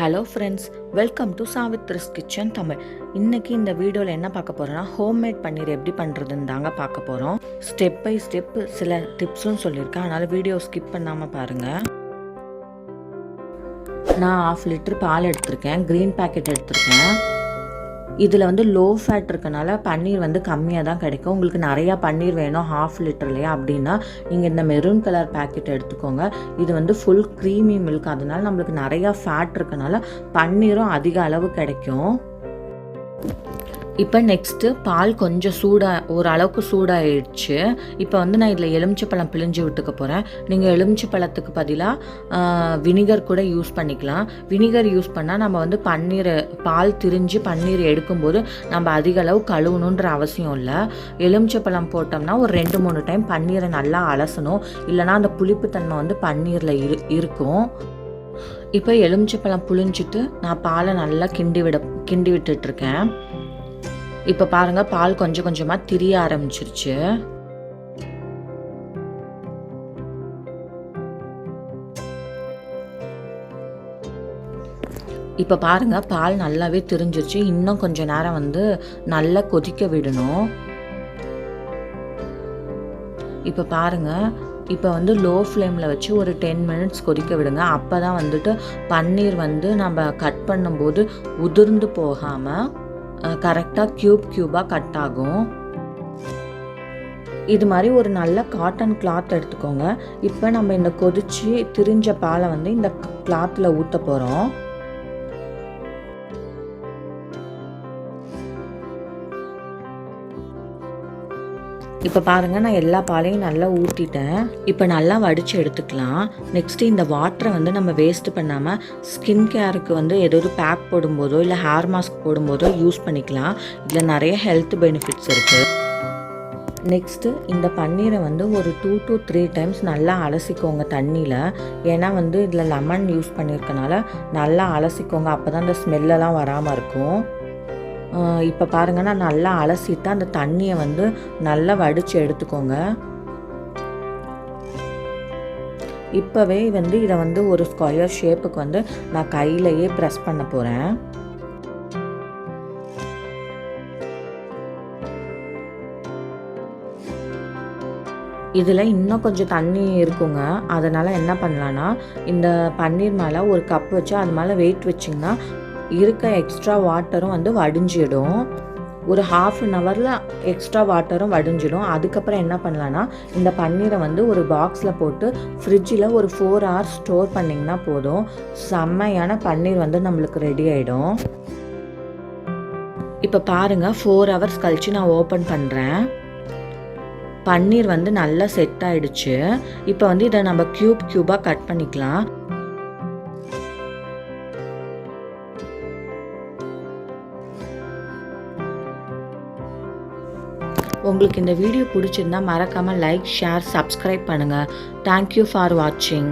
Hello friends, welcome to Savitri's kitchen Tamil. இன்றைக்கி இந்த வீடியோவில் என்ன பார்க்க போகிறோன்னா, ஹோம்மேட் பன்னீர் எப்படி பண்ணுறதுன்னு தாங்க பார்க்க போகிறோம். ஸ்டெப் பை ஸ்டெப் சில டிப்ஸும் சொல்லியிருக்கேன், அதனால் வீடியோ ஸ்கிப் பண்ணாமல் பாருங்கள். நான் 1/2 லிட்டர் பால் எடுத்திருக்கேன், க்ரீன் பேக்கெட் எடுத்திருக்கேன். இதில் லோ ஃபேட் இருக்கனால பன்னீர் கம்மியாக தான் கிடைக்கும். உங்களுக்கு நிறையா பன்னீர் வேணும் 1/2 லிட்டர்லையா அப்படின்னா நீங்கள் இந்த மெரூன் கலர் பேக்கெட் எடுத்துக்கோங்க. இது ஃபுல் க்ரீமி மில்க், அதனால நம்மளுக்கு நிறையா ஃபேட் இருக்கனால பன்னீரும் அதிக அளவு கிடைக்கும். இப்போ நெக்ஸ்ட்டு பால் கொஞ்சம் ஓரளவுக்கு சூடாகிடுச்சு. இப்போ நான் இதில் எலுமிச்சைப்பழம் பிழிஞ்சு விட்டுக்க போகிறேன். நீங்கள் எலுமிச்சைப்பழத்துக்கு பதிலாக வினிகர் கூட யூஸ் பண்ணிக்கலாம். வினிகர் யூஸ் பண்ணால் நம்ம பால் திரிஞ்சு பன்னீர் எடுக்கும்போது நம்ம அதிக அளவு கழுவணுன்ற அவசியம் இல்லை. எலுமிச்சைப்பழம் போட்டோம்னா ஒரு 2-3 டைம் பன்னீரை நல்லா அலசணும், இல்லைனா அந்த புளிப்புத்தன்மை பன்னீரில் இருக்கும். இப்போ எலுமிச்சைப்பழம் புழிஞ்சிட்டு நான் பாலை நல்லா கிண்டி விட்டுட்ருக்கேன். இப்போ பாருங்கள், பால் கொஞ்சம் கொஞ்சமாக திரிய ஆரம்பிச்சிருச்சு. இப்போ பாருங்கள், பால் நல்லாவே திரிஞ்சிருச்சு. இன்னும் கொஞ்சம் நேரம் நல்லா கொதிக்க விடணும். இப்போ பாருங்கள், இப்போ லோ ஃப்ளேமில் வச்சு ஒரு 10 மினிட்ஸ் கொதிக்க விடுங்க. அப்போ தான் பன்னீர் நம்ம கட் பண்ணும்போது உதிர்ந்து போகாமல் கரெக்டாக க்யூபாக கட் ஆகும். இது மாதிரி ஒரு நல்ல காட்டன் கிளாத் எடுத்துக்கோங்க. இப்போ நம்ம இந்த கொதிச்சு திரிஞ்ச பாலை இந்த கிளாத்தில் ஊற்ற போகிறோம். இப்போ பாருங்கள், நான் எல்லா பாலையும் நல்லா ஊற்றிட்டேன். இப்போ நல்லா வடித்து எடுத்துக்கலாம். நெக்ஸ்ட்டு இந்த வாட்டரை நம்ம வேஸ்ட் பண்ணாமல் ஸ்கின் கேருக்கு ஏதாவது பேக் போடும்போதோ இல்லை ஹேர் மாஸ்க் போடும்போதோ யூஸ் பண்ணிக்கலாம். இதில் நிறைய ஹெல்த் பெனிஃபிட்ஸ் இருக்குது. நெக்ஸ்ட்டு இந்த பன்னீரை ஒரு 2 to 3 டைம்ஸ் நல்லா அலசிக்கோங்க தண்ணியில். ஏன்னா இதில் லெமன் யூஸ் பண்ணியிருக்கனால நல்லா அலசிக்கோங்க, அப்போ தான் அந்த ஸ்மெல்லெல்லாம் வராமல் இருக்கும். இப்போ பாருங்கள், நான் நல்லா அலசிட்டு அந்த தண்ணியை நல்லா வடித்து எடுத்துக்கோங்க. இப்போவே இதை ஒரு ஸ்கொயர் ஷேப்புக்கு நான் கையிலையே ப்ரெஸ் பண்ண போகிறேன். இதில் இன்னும் கொஞ்சம் தண்ணி இருக்குங்க. அதனால் என்ன பண்ணலான்னா, இந்த பன்னீர் மேலே ஒரு கப் வச்சு அது மேலே வெயிட் வச்சிங்கன்னா இருக்க எக்ஸ்ட்ரா வாட்டரும் வடிஞ்சிடும். ஒரு 1/2 ஹவரில் எக்ஸ்ட்ரா வாட்டரும் வடிஞ்சிடும். அதுக்கப்புறம் என்ன பண்ணலான்னா, இந்த பன்னீரை ஒரு பாக்ஸில் போட்டு ஃப்ரிட்ஜில் ஒரு 4 hours ஸ்டோர் பண்ணிங்கன்னா போதும். செம்மையான பன்னீர் நம்மளுக்கு ரெடி ஆகிடும். இப்போ பாருங்கள், 4 hours கழித்து நான் ஓப்பன் பண்ணுறேன். பன்னீர் நல்லா செட் ஆகிடுச்சு. இப்போ இதை நம்ம க்யூபாக கட் பண்ணிக்கலாம். உங்களுக்கு இந்த வீடியோ பிடிச்சிருந்தா மறக்காமல் லைக், ஷேர், சப்ஸ்கிரைப் பண்ணுங்கள். தேங்க்யூ ஃபார் வாட்சிங்.